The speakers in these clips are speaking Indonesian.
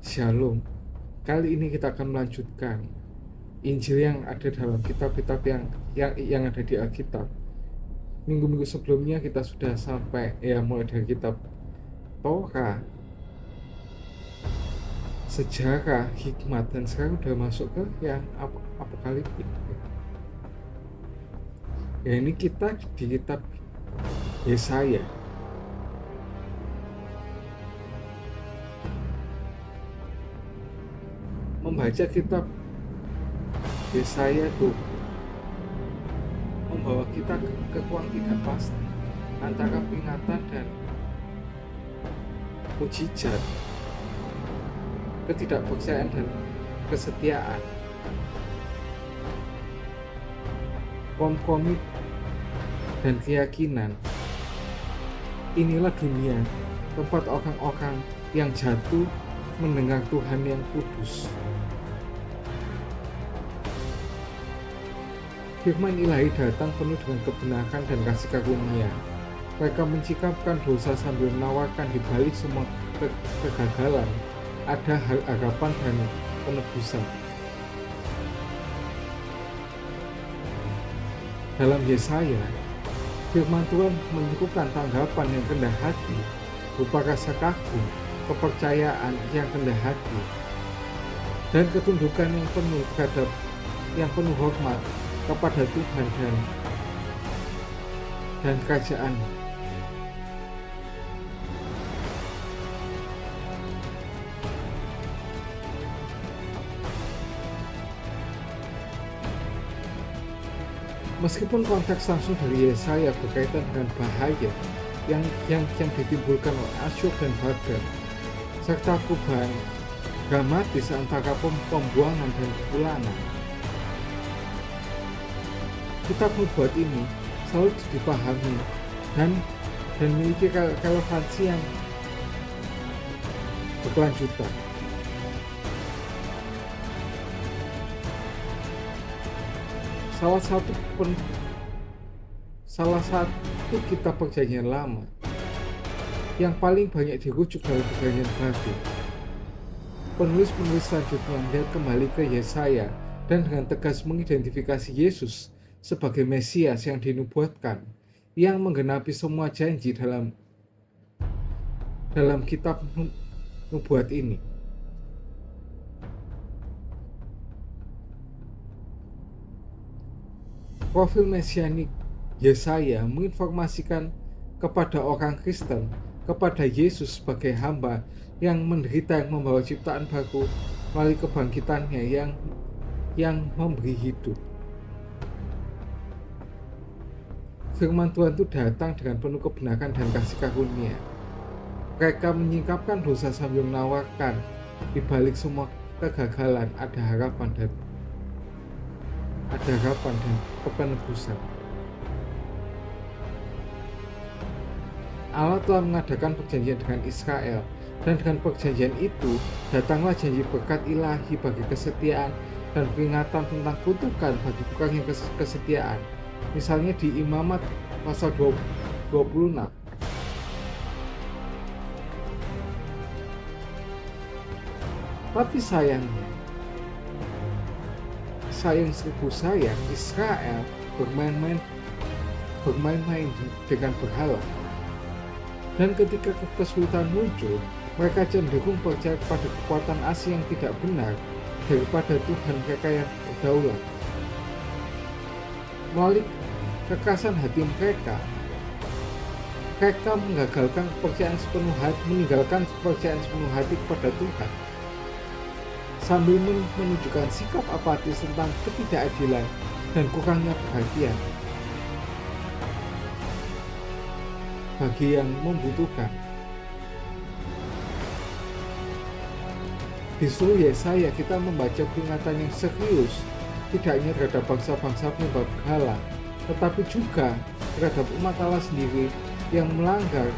Shalom. Kali ini kita akan melanjutkan Injil yang ada dalam kitab-kitab yang ada di Alkitab. Minggu-minggu sebelumnya kita sudah sampai mulai dari kitab Torah, sejarah, hikmat, dan sekarang udah masuk ke yang apokaliptik. Ini kita di kitab Yesaya. Membaca kitab Yesaya itu membawa kita ke ruang tidak pasti antara peringatan dan mujizat, ketidakpercayaan dan kesetiaan, kompromi dan keyakinan. Inilah dunia, tempat orang-orang yang jatuh mendengar Tuhan yang kudus. Firman Ilahi datang penuh dengan kebenaran dan kasih karunia. Mereka mencikapkan dosa sambil menawarkan di balik semua kegagalan ada harapan dan penebusan. Dalam Yesaya, firman Tuhan menyuguhkan tanggapan yang rendah hati berupa rasa kagum, kepercayaan yang rendah hati, dan ketundukan yang penuh hormat kepada Tuhan dan kerajaan. Meskipun konteks langsung dari Yesaya berkaitan dengan bahaya yang ditimbulkan oleh Asyur dan Babel, serta perubahan dramatis antara pembuangan dan kepulangan, kitab nubuat ini selalu dipahami dan memiliki relevansi yang berkelanjutan. Salah satu kitab Perjanjian Lama yang paling banyak dirujuk dalam Perjanjian Baru. Penulis-penulis selanjutnya melihat kembali ke Yesaya dan dengan tegas mengidentifikasi Yesus sebagai Mesias yang dinubuatkan, yang menggenapi semua janji dalam kitab nubuat ini. Profil mesianik Yesaya menginformasikan kepada orang Kristen kepada Yesus sebagai hamba yang menderita, yang membawa ciptaan baru melalui kebangkitannya yang memberi hidup. Firman Tuhan itu datang dengan penuh kebenaran dan kasih karunia. Mereka menyingkapkan dosa sambil menawarkan di balik semua kegagalan ada harapan dan penebusan. Allah telah mengadakan perjanjian dengan Israel, dan dengan perjanjian itu datanglah janji berkat ilahi bagi kesetiaan dan peringatan tentang kutukan bagi kurangnya kesetiaan. Misalnya di Imamat pasal 26. Tapi sayang seribu sayang, Israel bermain-main dengan berhala. Dan ketika kesulitan muncul, mereka cenderung percaya kepada kekuatan asing yang tidak benar daripada Tuhan mereka yang berdaulat. Melalui kekerasan hati mereka meninggalkan kepercayaan sepenuh hati kepada Tuhan, sambil menunjukkan sikap apatis tentang ketidakadilan dan kurangnya perhatian bagi yang membutuhkan. Di seluruh Yesaya kita membaca peringatan yang serius, tidak hanya terhadap bangsa-bangsa penyembah berhala, tetapi juga terhadap umat Allah sendiri yang melanggar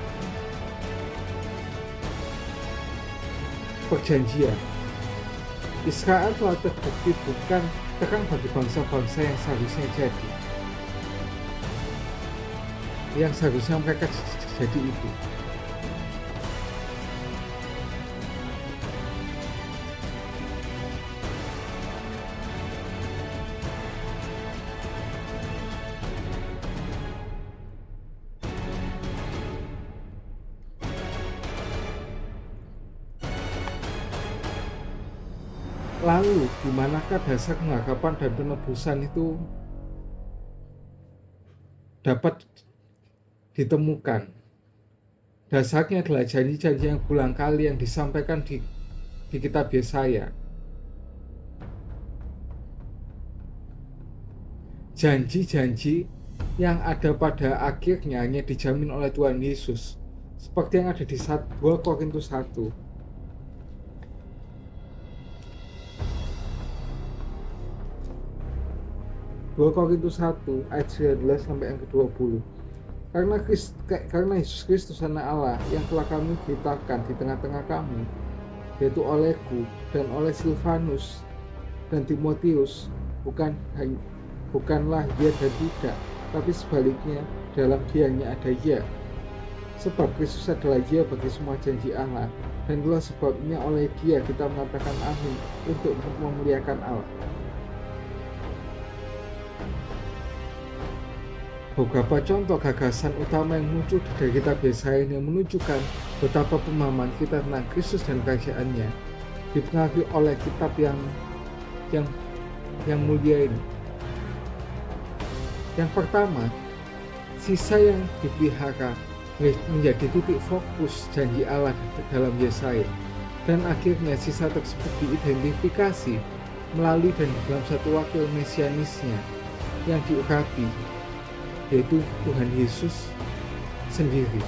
perjanjian. Israel telah terbukti bukan terang bagi bangsa-bangsa yang seharusnya jadi, mereka jadi itu. Lalu, di manakah dasar pengharapan dan penebusan itu dapat ditemukan? Dasarnya adalah janji-janji yang berulang kali yang disampaikan di kitab Yesaya. Janji-janji yang ada pada akhirnya hanya dijamin oleh Tuhan Yesus, seperti yang ada di 2 Korintus 1. Korintus 1 ayat 19 sampai yang ke-20. Karena Yesus Kristus Anak Allah yang telah kami beritakan di tengah-tengah kami, yaitu olehku dan oleh Silvanus dan Timotius, bukanlah ya dan tidak, tapi sebaliknya dalam dianya ada ya. Sebab Kristus adalah ya bagi semua janji Allah, dan itulah sebabnya oleh Dia kita mengatakan amin untuk memuliakan Allah. Beberapa contoh gagasan utama yang muncul dari kitab Yesaya yang menunjukkan betapa pemahaman kita tentang Kristus dan kerajaannya dipengaruhi oleh kitab yang mulia ini. Yang pertama, sisa yang dipelihara menjadi titik fokus janji Allah dalam Yesaya, dan akhirnya sisa tersebut diidentifikasi melalui dan dalam satu wakil mesianisnya yang diurapi, yaitu Tuhan Yesus sendiri.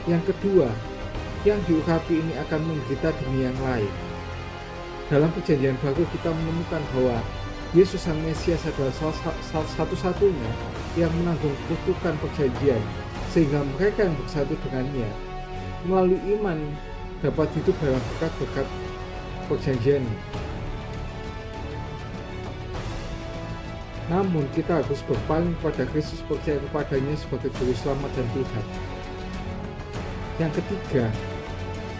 Yang kedua, yang diurapi ini akan menderita demi yang lain. Dalam Perjanjian Baru kita menemukan bahwa Yesus Sang Mesias adalah satu-satunya yang menanggung kutukan perjanjian, sehingga mereka yang bersatu dengannya melalui iman dapat hidup dalam berkat-berkat perjanjian. Namun kita harus berpaling kepada Kristus, percaya kepadanya sebagai Juru Selamat dan Tuhan. Yang ketiga,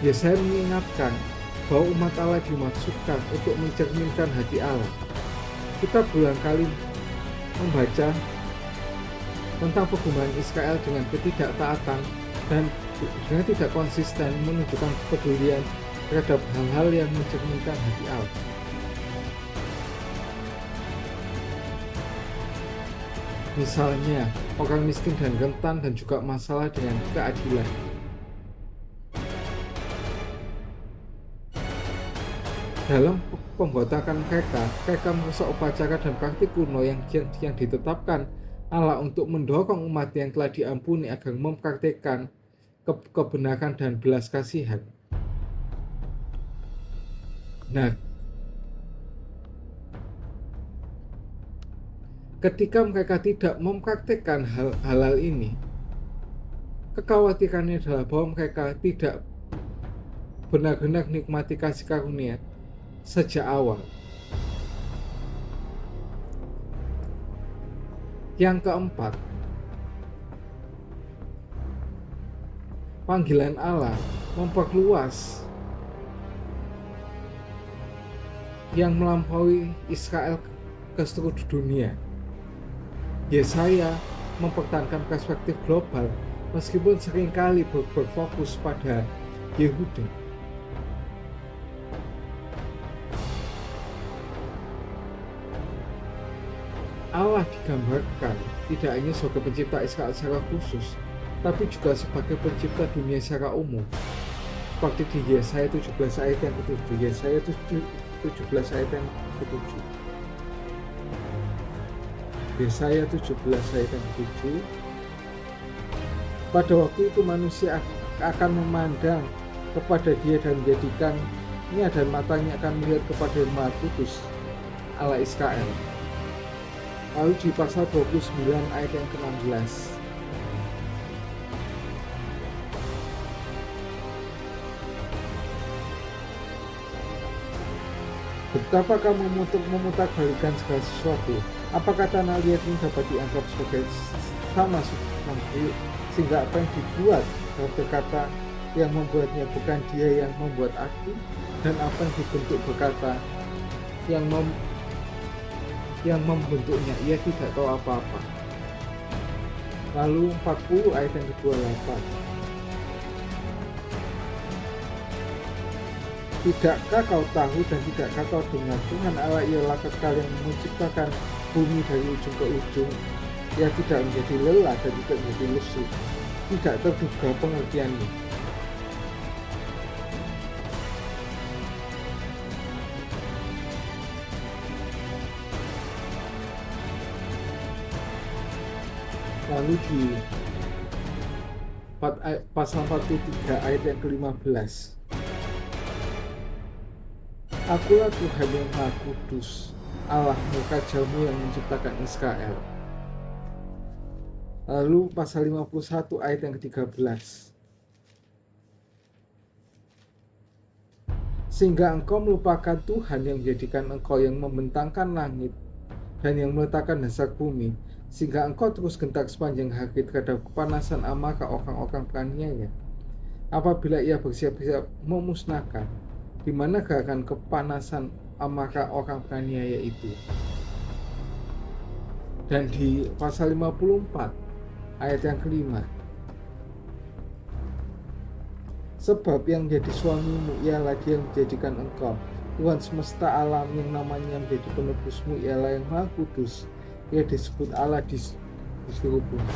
Yesaya mengingatkan bahwa umat Allah dimaksudkan untuk mencerminkan hati Allah. Kita berulang kali membaca tentang pergumulan Israel dengan ketidaktaatan dan dengan tidak konsisten menunjukkan kepedulian terhadap hal-hal yang mencerminkan hati Allah. Misalnya, orang miskin dan rentan dan juga masalah dengan keadilan. Dalam pemberontakan mereka merusak upacara dan praktik kuno yang ditetapkan Allah untuk mendorong umat yang telah diampuni agar mempraktikkan kebenaran dan belas kasihan. Nah, ketika mereka tidak mempraktikkan hal ini, kekhawatirannya adalah bahwa mereka tidak benar-benar nikmati kasih karunia sejak awal. Yang keempat, panggilan Allah memperluas yang melampaui Israel ke seluruh dunia. Yesaya mempertahankan perspektif global meskipun seringkali berfokus pada Yehuda. Allah digambarkan tidak hanya sebagai pencipta Israel secara khusus, tapi juga sebagai pencipta dunia secara umum. Seperti di Yesaya 17 ayat yang ke-7. Yesaya 17 ayat yang ke-7. Yesaya 17 ayat yang ke-7. Pada waktu itu manusia akan memandang kepada Dia dan menjadikannya, dan matanya akan melihat kepada Yang Maha Kudus Allah Israel. Lalu di pasal 29 ayat yang ke-16. Betapa kamu memutarbalikkan segala sesuatu? Apakah tanah liat ini dapat dianggap sebagai sama seperti, sehingga apa yang dibuat berkata yang membuatnya bukan Dia yang membuat aku, dan apa yang dibentuk berkata yang membentuknya ia tidak tahu apa-apa. Lalu 40 ayat yang ke-28. Tidakkah kau tahu dan tidakkah kau dengar, Tuhan Allah ialah kekal yang menciptakan bumi dari ujung ke ujung. Ia tidak menjadi lelah dan tidak menjadi lesu, tidak terduga pengertiannya. Lalu di pasal 43 ayat yang ke-15, Akulah Tuhan yang Maha Kudus, Allahmu, Rajamu yang menciptakan Israel. Lalu pasal 51 ayat yang ke-13, sehingga engkau melupakan Tuhan yang menjadikan engkau yang membentangkan langit dan yang meletakkan dasar bumi, sehingga engkau terus gentar sepanjang hari terhadap kepanasan amarah orang-orang penganiaya. Apabila ia bersiap-siap memusnahkan, di mana gerakan kepanasan amarah orang penganiaya itu? Dan di pasal 54 ayat yang kelima, sebab yang menjadi suamimu ialah dia yang menjadikan engkau, Tuhan semesta alam, yang namanya menjadi penebusmu ialah yang Maha Kudus. Ia disebut Allah di seluruh bumi.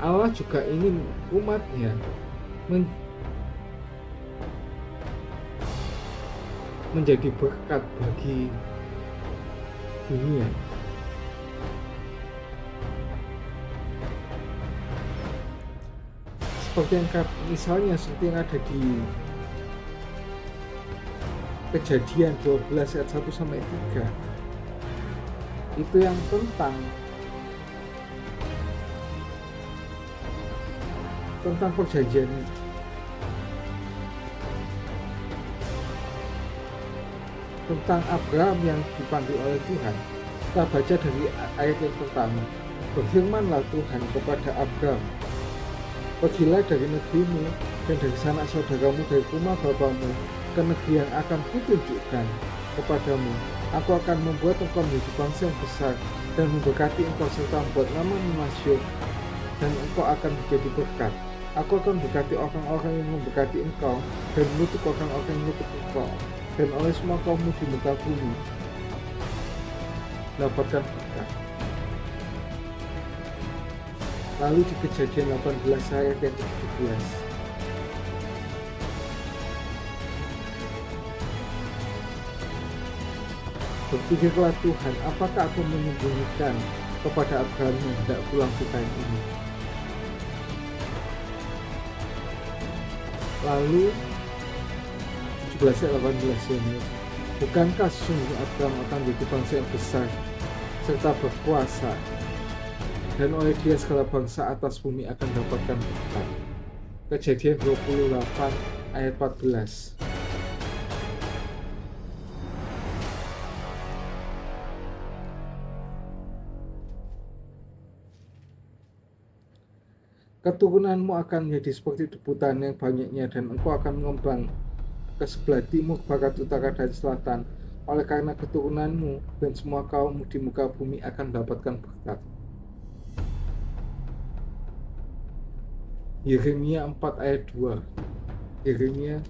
Allah juga ingin umatnya menjadi berkat bagi dunia. Seperti yang misalnya seperti yang ada di Kejadian 12 ayat 1 sampai 3. Itu yang tentang perjanjian tentang Abraham yang dipanggil oleh Tuhan. Kita baca dari ayat yang pertama. Berfirmanlah Tuhan kepada Abraham, pergilah dari negerimu dan dari sanak saudaramu, dari rumah bapamu, ke negeri yang akan kutunjukkan kepadamu. Aku akan membuat engkau menjadi bangsa yang besar dan memberkati engkau, serta membuat namamu masyhur, dan engkau akan menjadi berkat. Aku akan memberkati orang-orang yang memberkati engkau, dan mengutuk orang-orang yang mengutuk engkau, dan oleh semua kaummu di muka bumi dapatkan berkat. Lalu di Kejadian 18 ayat yang ke-17, berpikirlah Tuhan, apakah aku menyembunyikan kepada Abraham yang hendak pulang ke kain ini? Lalu 17 ayat 18 ini, bukankah sesungguhnya Abraham akan menjadi bangsa yang besar serta berkuasa, dan oleh dia segala bangsa atas bumi akan mendapatkan berkat. Kejadian 28 ayat 14. Keturunanmu akan menjadi seperti debu tanah yang banyaknya, dan engkau akan mengembang ke sebelah timur, barat, utara, dan selatan. Oleh karena keturunanmu dan semua kaummu di muka bumi akan mendapatkan berkat. Yeremia 4 ayat 2. Yeremia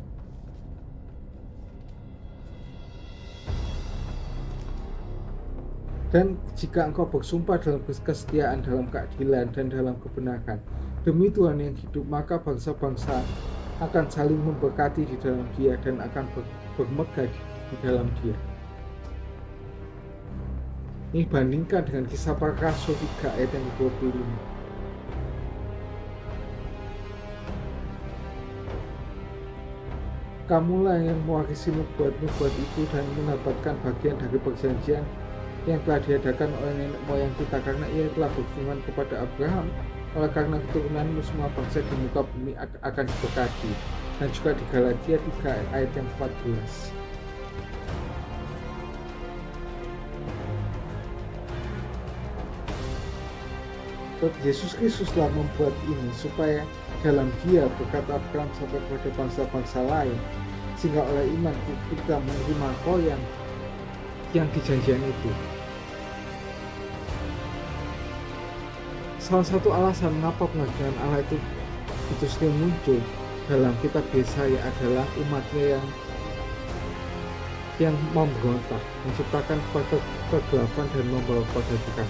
dan jika engkau bersumpah dalam kesetiaan, dalam keadilan, dan dalam kebenaran, demi Tuhan yang hidup, maka bangsa-bangsa akan saling memberkati di dalam dia dan akan bermegah di dalam dia. Ini bandingkan dengan Kisah Para Rasul 3 ayat yang 25. Kamulah yang mewarisi nubuat-nubuat itu dan mendapatkan bagian dari perjanjian yang telah diadakan oleh nenek moyang kita, karena ia telah berfirman kepada Abraham, oleh karena keturunanmu semua bangsa di muka bumi akan diberkati. Dan juga di Galatia 3 ayat yang 14. Yesus Kristus telah membuat ini supaya dalam dia berkat Abraham sampai kepada bangsa-bangsa lain, sehingga oleh iman kita menerima roh yang dijanjikan itu. Salah satu alasan mengapa pengajaran Allah itu sering muncul dalam kitab Yesaya adalah umatnya yang memberontak, menciptakan kegelapan dan membawa pada duka.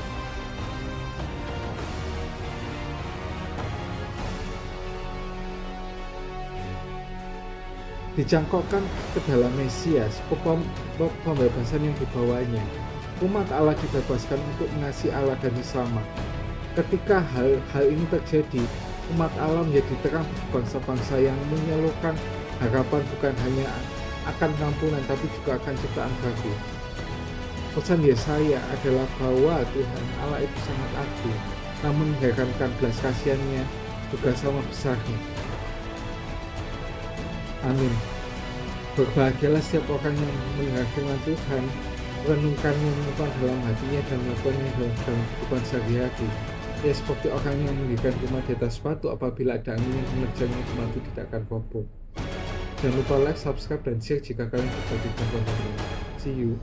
Dicangkokkan ke dalam Mesias, pembebasan yang dibawanya. Umat Allah dibebaskan untuk mengasihi Allah dan sesama. Ketika hal ini terjadi, umat Allah menjadi terang bangsa-bangsa yang menyalurkan harapan bukan hanya akan pengampunan tapi juga akan ciptaan baru. Pesan Yesaya adalah bahwa Tuhan Allah itu sangat adil, namun mengherankan belas kasihannya juga sama besarnya. Amin. Berbahagialah setiap orang yang mendengar firman Tuhan, merenungkannya, menyimpan dalam hatinya dan melakukannya dalam kehidupan sehari-hari. Ya seperti orang yang mendirikan rumah di atas batu, apabila ada angin yang menerjangnya, rumah itu tidak akan roboh. Jangan lupa like, subscribe, dan share jika kalian suka di konten ini. See you.